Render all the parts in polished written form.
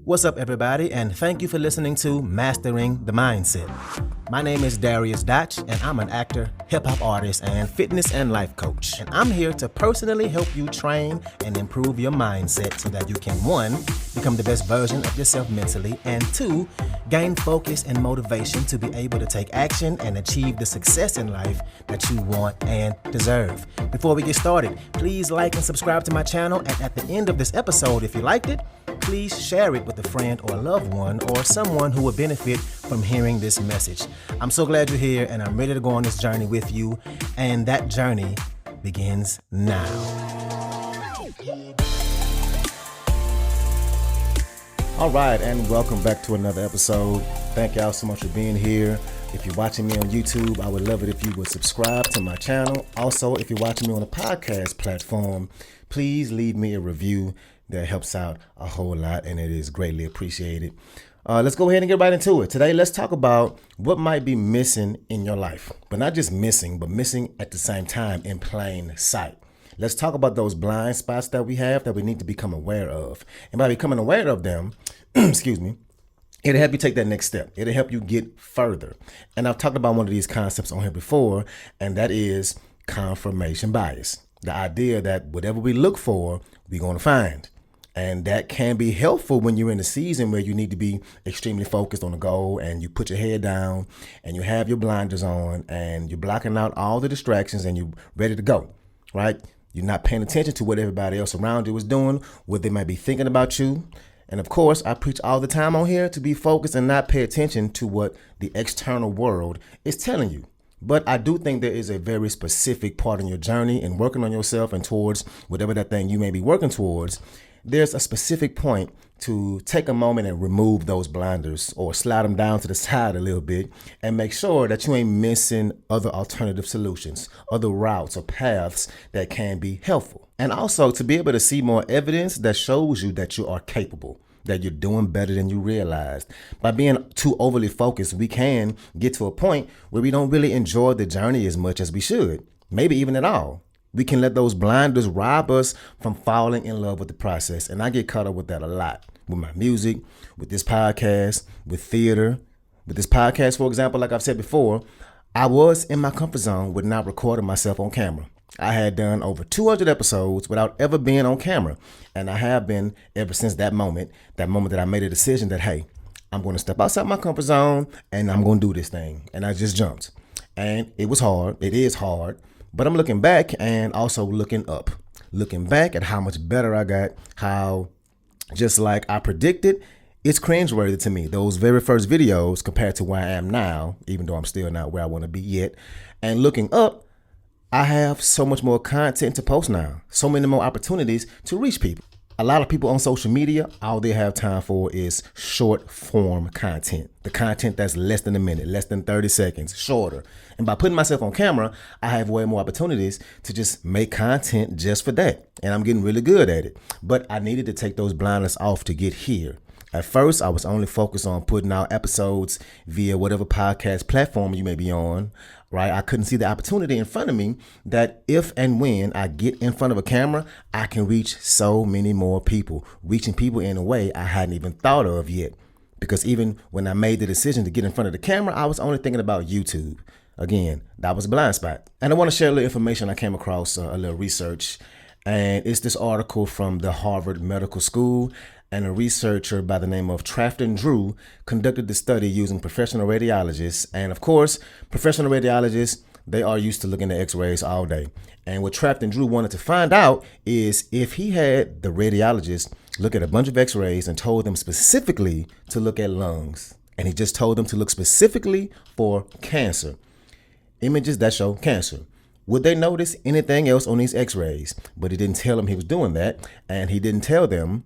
What's up, everybody, and thank you for listening to Mastering the Mindset. My name is dariusdotch, and I'm an actor, hip-hop artist, and fitness and life coach. And I'm here to personally help you train and improve your mindset so that you can, 1, become the best version of yourself mentally, and 2, gain focus and motivation to be able to take action and achieve the success in life that you want and deserve. Before we get started, please like and subscribe to my channel, and at the end of this episode, if you liked it, please share it with a friend or a loved one or someone who would benefit from hearing this message. I'm so glad you're here, and I'm ready to go on this journey with you, and that journey begins now. All right, and welcome back to another episode. Thank y'all so much for being here. If you're watching me on YouTube, I would love it if you would subscribe to my channel. Also, if you're watching me on a podcast platform, please leave me a review. That helps out a whole lot, and it is greatly appreciated. Let's go ahead and get right into it. Today, let's talk about what might be missing in your life, but not just missing, but missing at the same time in plain sight. Let's talk about those blind spots that we have that we need to become aware of. And by becoming aware of them, excuse me, it'll help you take that next step. It'll help you get further. And I've talked about one of these concepts on here before, and that is confirmation bias. The idea that whatever we look for, we're going to find. And that can be helpful when you're in a season where you need to be extremely focused on a goal, and you put your head down and you have your blinders on and you're blocking out all the distractions and you're ready to go, right? You're not paying attention to what everybody else around you is doing, what they might be thinking about you. And of course, I preach all the time on here to be focused and not pay attention to what the external world is telling you. But I do think there is a very specific part in your journey in working on yourself and towards whatever that thing you may be working towards. There's a specific point to take a moment and remove those blinders or slide them down to the side a little bit and make sure that you ain't missing other alternative solutions, other routes or paths that can be helpful. And also to be able to see more evidence that shows you that you are capable, that you're doing better than you realized. By being too overly focused, we can get to a point where we don't really enjoy the journey as much as we should, maybe even at all. We can let those blinders rob us from falling in love with the process. And I get caught up with that a lot with my music, with this podcast, with theater. With this podcast, for example, like I've said before, I was in my comfort zone with not recording myself on camera. I had done over 200 episodes without ever being on camera. And I have been ever since that moment that I made a decision that, hey, I'm going to step outside my comfort zone and I'm going to do this thing. And I just jumped. And it was hard. It is hard. But I'm looking back and also looking up, looking back at how much better I got, how just like I predicted, it's cringeworthy to me. Those very first videos compared to where I am now, even though I'm still not where I want to be yet. And looking up, I have so much more content to post now, so many more opportunities to reach people. A lot of people on social media, all they have time for is short form content. The content that's less than a minute, less than 30 seconds, shorter. And by putting myself on camera, I have way more opportunities to just make content just for that. And I'm getting really good at it. But I needed to take those blinders off to get here. At first, I was only focused on putting out episodes via whatever podcast platform you may be on, right? I couldn't see the opportunity in front of me that if and when I get in front of a camera, I can reach so many more people, reaching people in a way I hadn't even thought of yet. Because even when I made the decision to get in front of the camera, I was only thinking about YouTube. Again, that was a blind spot. And I want to share a little information I came across, a little research. And it's this article from the Harvard Medical School. And a researcher by the name of Trafton Drew conducted the study using professional radiologists. And of course, professional radiologists, they are used to looking at x-rays all day. And what Trafton Drew wanted to find out is if he had the radiologist look at a bunch of x-rays and told them specifically to look at lungs. And he just told them to look specifically for cancer, images that show cancer. Would they notice anything else on these x-rays? But he didn't tell them he was doing that. And he didn't tell them.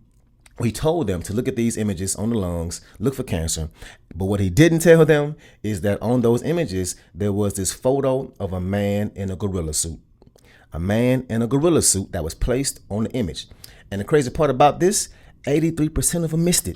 He told them to look at these images on the lungs, look for cancer. But what he didn't tell them is that on those images, there was this photo of a man in a gorilla suit. A man in a gorilla suit that was placed on the image. And the crazy part about this, 83% of them missed it.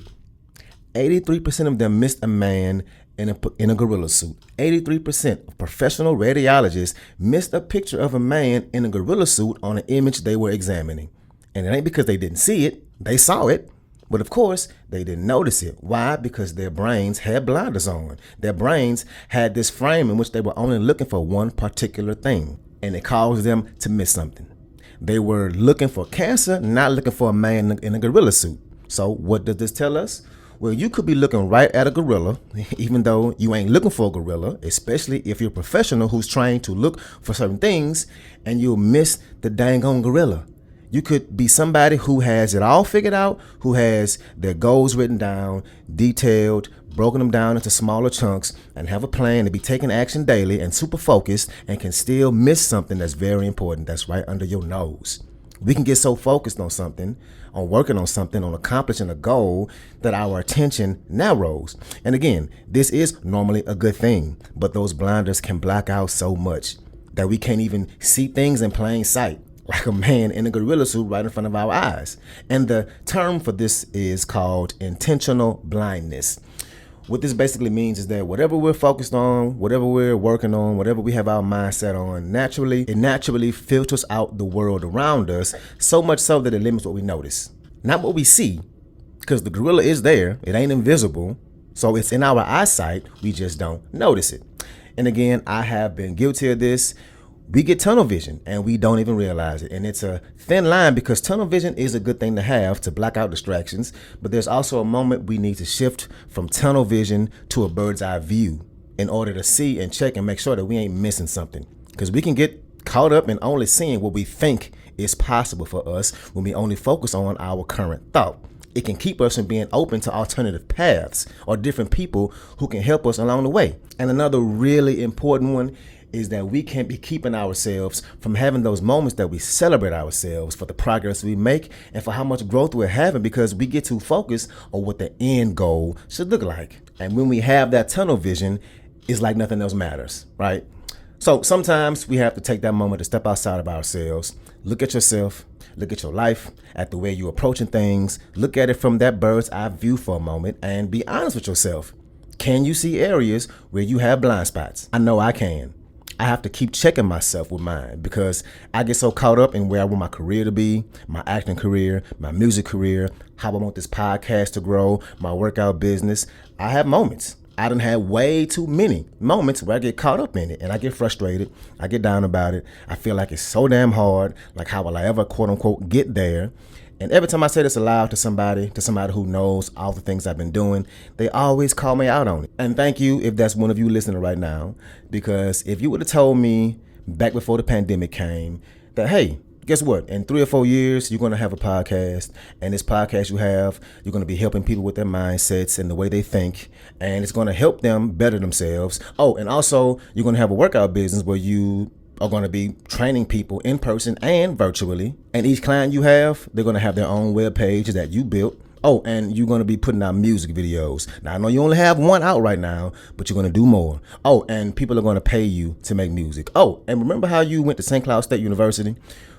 83% of them missed a man in a gorilla suit. 83% of professional radiologists missed a picture of a man in a gorilla suit on an image they were examining. And it ain't because they didn't see it. They saw it. But of course, they didn't notice it. Why? Because their brains had blinders on. Their brains had this frame in which they were only looking for one particular thing, and it caused them to miss something. They were looking for cancer, not looking for a man in a gorilla suit. So what does this tell us? Well, you could be looking right at a gorilla, even though you ain't looking for a gorilla, especially if you're a professional who's trying to look for certain things, and you'll miss the dang on gorilla. You could be somebody who has it all figured out, who has their goals written down, detailed, broken them down into smaller chunks, and have a plan to be taking action daily and super focused, and can still miss something that's very important that's right under your nose. We can get so focused on something, on working on something, on accomplishing a goal, that our attention narrows. And again, this is normally a good thing, but those blinders can block out so much that we can't even see things in plain sight, like a man in a gorilla suit right in front of our eyes. And the term for this is called intentional blindness. What this basically means is that whatever we're focused on, whatever we're working on, whatever we have our mindset on, it naturally filters out the world around us, so much so that it limits what we notice. Not what we see, because the gorilla is there, it ain't invisible, so it's in our eyesight, we just don't notice it. And again, I have been guilty of this. We get tunnel vision and we don't even realize it. And it's a thin line, because tunnel vision is a good thing to have to block out distractions. But there's also a moment we need to shift from tunnel vision to a bird's eye view in order to see and check and make sure that we ain't missing something. Because we can get caught up in only seeing what we think is possible for us when we only focus on our current thought. It can keep us from being open to alternative paths or different people who can help us along the way. And another really important one is that we can't be keeping ourselves from having those moments that we celebrate ourselves for the progress we make and for how much growth we're having, because we get too focused on what the end goal should look like. And when we have that tunnel vision, it's like nothing else matters, right? So sometimes we have to take that moment to step outside of ourselves, look at yourself, look at your life, at the way you're approaching things, look at it from that bird's eye view for a moment, and be honest with yourself. Can you see areas where you have blind spots? I know I can. I have to keep checking myself with mine, because I get so caught up in where I want my career to be, my acting career, my music career, how I want this podcast to grow, my workout business. I have moments. I done had way too many moments where I get caught up in it and I get frustrated. I get down about it. I feel like it's so damn hard. Like, how will I ever, quote unquote, get there? And every time I say this aloud to somebody who knows all the things I've been doing, they always call me out on it. And thank you if that's one of you listening right now, because if you would have told me back before the pandemic came that, hey, guess what? In 3 or 4 years, you're going to have a podcast, and this podcast you're going to be helping people with their mindsets and the way they think, and it's going to help them better themselves. Oh, and also you're going to have a workout business where you are going to be training people in person and virtually. And each client you have, they're going to have their own web page that you built. Oh, and you're going to be putting out music videos. Now, I know you only have one out right now, but you're going to do more. Oh, and people are going to pay you to make music. Oh, and remember how you went to St. Cloud State University?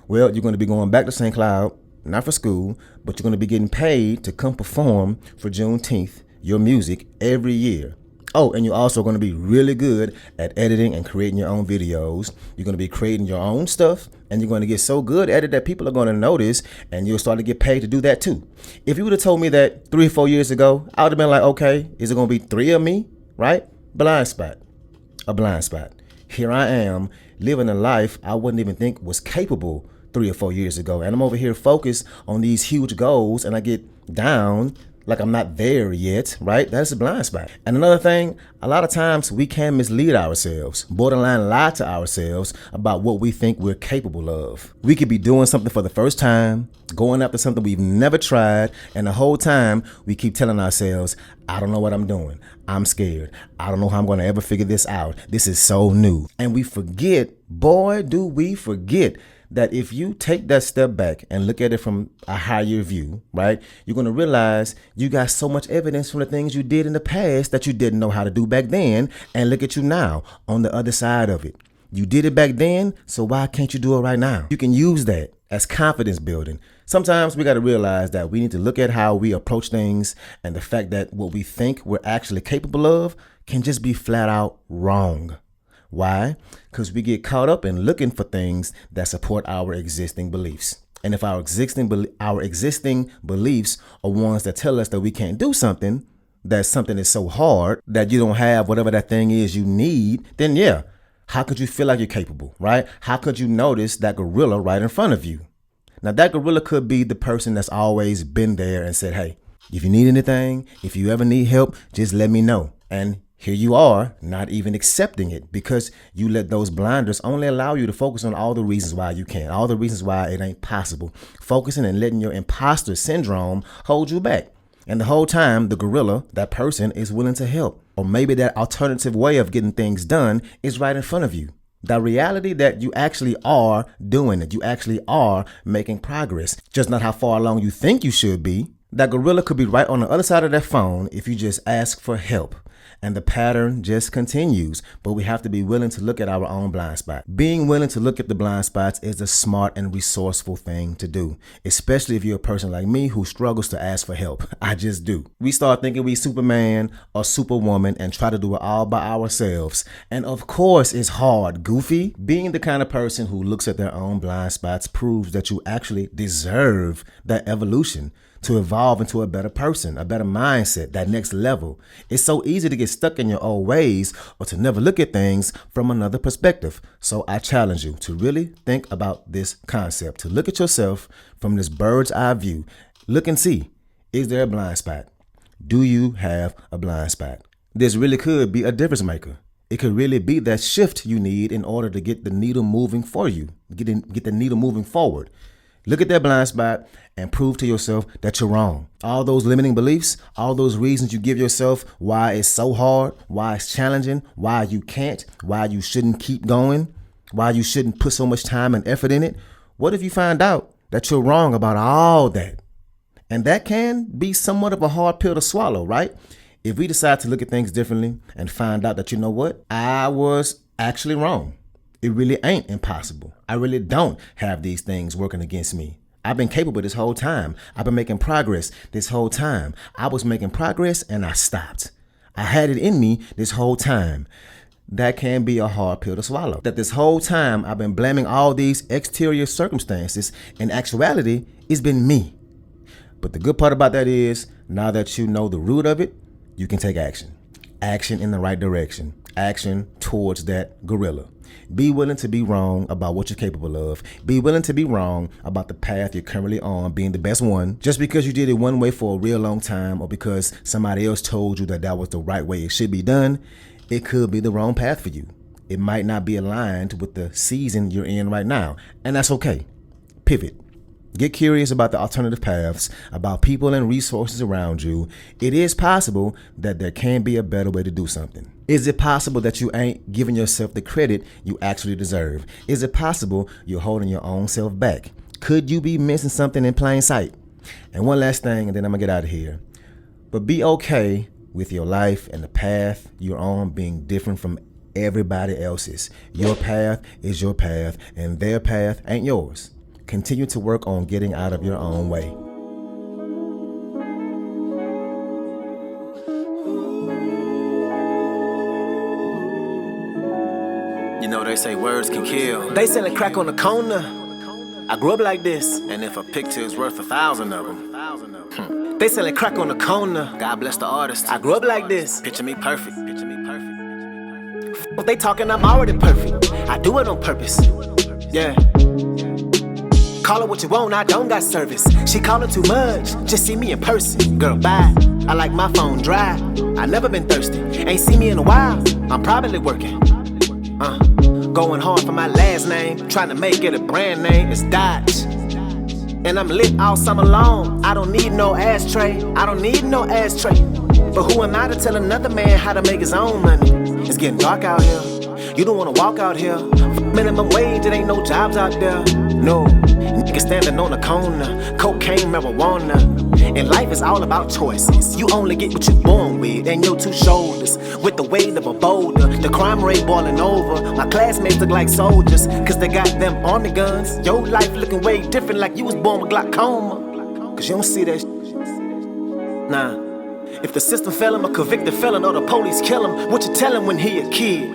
Well, you're going to be going back to St. Cloud, not for school, but you're going to be getting paid to come perform for Juneteenth, your music, every year. Oh, and you're also going to be really good at editing and creating your own videos. You're going to be creating your own stuff, and you're going to get so good at it that people are going to notice, and you'll start to get paid to do that too. If you would have told me that 3 or 4 years ago, I would have been like, okay, is it going to be 3 of me, right? Blind spot. A blind spot. Here I am living a life I wouldn't even think was capable 3 or 4 years ago. And I'm over here focused on these huge goals, and I get down like I'm not there yet, right? That's a blind spot. And another thing, a lot of times we can mislead ourselves, borderline lie to ourselves about what we think we're capable of. We could be doing something for the first time, going after something we've never tried, and the whole time we keep telling ourselves, I don't know what I'm doing. I'm scared. I don't know how I'm going to ever figure this out. This is so new. And we forget, boy, do we forget, that if you take that step back and look at it from a higher view, right, you're going to realize you got so much evidence from the things you did in the past that you didn't know how to do back then. And look at you now on the other side of it. You did it back then, so why can't you do it right now? You can use that as confidence building. Sometimes we got to realize that we need to look at how we approach things, and the fact that what we think we're actually capable of can just be flat out wrong. Why? Because we get caught up in looking for things that support our existing beliefs. And if our existing beliefs are ones that tell us that we can't do something, that something is so hard that you don't have whatever that thing is you need, then yeah, how could you feel like you're capable, right? How could you notice that gorilla right in front of you? Now, that gorilla could be the person that's always been there and said, hey, if you need anything, if you ever need help, just let me know. And here you are, not even accepting it because you let those blinders only allow you to focus on all the reasons why you can't, all the reasons why it ain't possible, focusing and letting your imposter syndrome hold you back. And the whole time, the gorilla, that person, is willing to help. Or maybe that alternative way of getting things done is right in front of you. The reality that you actually are doing it, you actually are making progress, just not how far along you think you should be. That gorilla could be right on the other side of that phone if you just ask for help. And the pattern just continues, but we have to be willing to look at our own blind spot. Being willing to look at the blind spots is a smart and resourceful thing to do, especially if you're a person like me who struggles to ask for help. I just do. We start thinking we Superman or Superwoman and try to do it all by ourselves. And of course, it's hard, goofy. Being the kind of person who looks at their own blind spots proves that you actually deserve that evolution, to evolve into a better person, a better mindset, that next level. It's so easy to get stuck in your old ways or to never look at things from another perspective. So I challenge you to really think about this concept, to look at yourself from this bird's eye view. Look and see, is there a blind spot? Do you have a blind spot? This really could be a difference maker. It could really be that shift you need in order to get the needle moving for you, get the needle moving forward. Look at that blind spot and prove to yourself that you're wrong. All those limiting beliefs, all those reasons you give yourself why it's so hard, why it's challenging, why you can't, why you shouldn't keep going, why you shouldn't put so much time and effort in it. What if you find out that you're wrong about all that? And that can be somewhat of a hard pill to swallow, right? If we decide to look at things differently and find out that, you know what, I was actually wrong. It really ain't impossible. I really don't have these things working against me. I've been capable this whole time. I've been making progress this whole time. I was making progress and I stopped. I had it in me this whole time. That can be a hard pill to swallow. That this whole time I've been blaming all these exterior circumstances. In actuality, it's been me. But the good part about that is, now that you know the root of it, you can take action. Action in the right direction. Action towards that gorilla. Be willing to be wrong about what you're capable of. Be willing to be wrong about the path you're currently on being the best one. Just because you did it one way for a real long time, or because somebody else told you that that was the right way it should be done, it could be the wrong path for you. It might not be aligned with the season you're in right now, and that's okay. Pivot. Get curious about the alternative paths, about people and resources around you. It is possible that there can be a better way to do something. Is it possible that you ain't giving yourself the credit you actually deserve? Is it possible you're holding your own self back? Could you be missing something in plain sight? And one last thing, and then I'm gonna get out of here. But be okay with your life and the path you're on being different from everybody else's. Your path is your path, and their path ain't yours. Continue to work on getting out of your own way. You know, they say words can kill. They selling crack on the corner. I grew up like this. And if a picture is worth 1,000 of them. They selling crack on the corner. God bless the artist. I grew up like this. Picture me perfect. What they talking, I'm already perfect. I do it on purpose. Yeah. Call it what you want, I don't got service. She callin' too much, just see me in person. Girl, bye, I like my phone dry. I never been thirsty, ain't seen me in a while. I'm probably working. Going hard for my last name, trying to make it a brand name. It's Dotch. And I'm lit all summer long. I don't need no ashtray, I don't need no ashtray. But who am I to tell another man how to make his own money? It's getting dark out here. You don't wanna walk out here. Minimum wage, it ain't no jobs out there. No, niggas standing on the corner, cocaine, marijuana. And life is all about choices. You only get what you born with, and your two shoulders with the weight of a boulder. The crime rate boiling over. My classmates look like soldiers, cause they got them army guns. Your life looking way different, like you was born with glaucoma. Cause you don't see that Nah. If the system fail him, a convicted felon, or the police kill him, what you tell him when he a kid?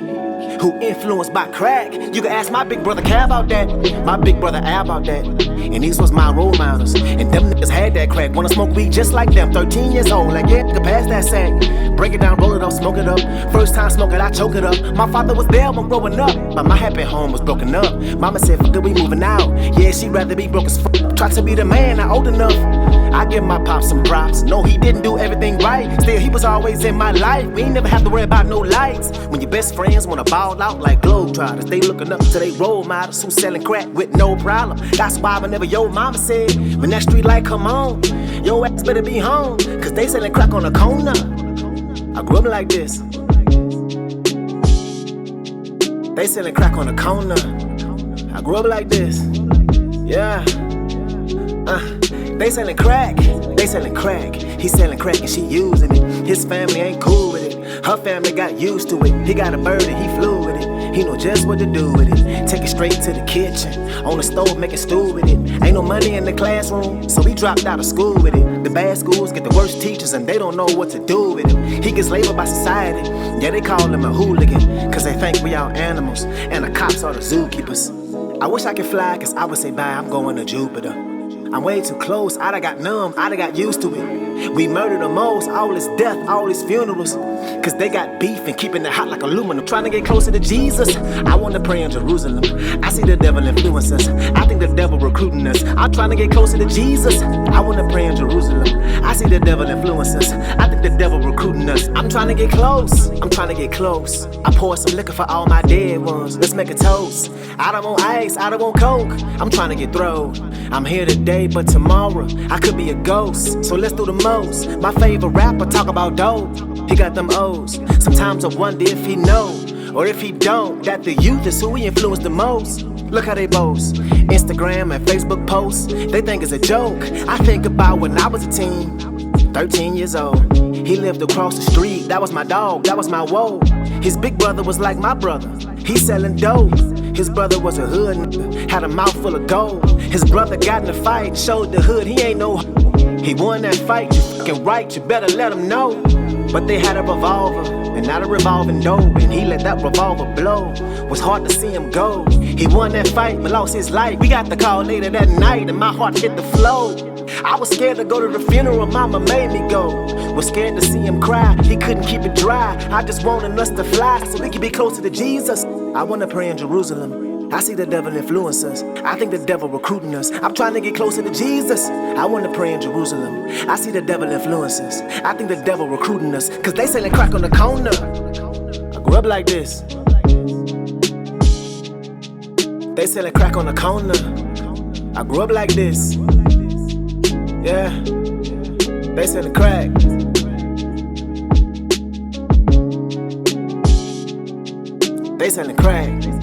who influenced by crack. You can ask my big brother Cal about that, my big brother Al about that. And these was my role models, and them niggas had that crack. Wanna smoke weed just like them, 13 years old, like yeah, nigga pass that sack. Break it down, roll it up, smoke it up. First time smoke it, I choke it up. My father was there when growing up, but my happy home was broken up. Mama said, fuck it, we moving out. Yeah, she'd rather be broke as fuck. Try to be the man, not old enough. I give my pops some props. No, he didn't do everything right. Still, he was always in my life. We ain't never have to worry about no lights. When your best friends wanna ball out like globetrotters, they looking up to they role models who selling crack with no problem. That's why whenever your mama said, when that street light come on, your ass better be home, cause they selling crack on the corner. I grew up like this. They selling crack on the corner. I grew up like this. Yeah. They selling crack, they selling crack. He selling crack and she using it. His family ain't cool with it. Her family got used to it. He got a bird and he flew with it. He know just what to do with it. Take it straight to the kitchen. On the stove making stew with it. Ain't no money in the classroom, so he dropped out of school with it. The bad schools get the worst teachers and they don't know what to do with him. He gets labeled by society. Yeah, they call him a hooligan, cause they think we all animals and the cops are the zookeepers. I wish I could fly, cause I would say bye, I'm going to Jupiter. I'm way too close, I done got numb, I done got used to it. We murdered the most, all this death, all these funerals. Cause they got beef and keeping it hot like aluminum. Trying to get closer to Jesus, I wanna pray in Jerusalem. I see the devil influence us, I think the devil recruiting us. I'm trying to get closer to Jesus, I wanna pray in Jerusalem. I see the devil influence us, I think the devil recruiting us. I'm trying to get close, I'm trying to get close. I pour some liquor for all my dead ones, let's make a toast. I don't want ice, I don't want coke, I'm trying to get through. I'm here today, but tomorrow I could be a ghost, so let's do the most. My favorite rapper talk about dope, he got them O's. Sometimes I wonder if he know, or if he don't, that the youth is who he influenced the most. Look how they boast, Instagram and Facebook posts, they think it's a joke. I think about when I was a teen, 13 years old. He lived across the street, that was my dog, that was my woe. His big brother was like my brother, he selling dope. His brother was a hood nigga, had a mouth full of gold. His brother got in a fight, showed the hood he ain't no. He won that fight, you fucking right, you better let him know. But they had a revolver, and not a revolving door, and he let that revolver blow. Was hard to see him go. He won that fight, but lost his life. We got the call later that night, and my heart hit the floor. I was scared to go to the funeral, mama made me go. Was scared to see him cry, he couldn't keep it dry. I just wanted us to fly, so we could be closer to Jesus. I wanna pray in Jerusalem. I see the devil influence us, I think the devil recruiting us. I'm trying to get closer to Jesus, I wanna pray in Jerusalem. I see the devil influence us, I think the devil recruiting us. Cause they selling crack on the corner. I grew up like this. They selling crack on the corner. I grew up like this. Yeah, they selling crack. They selling crack.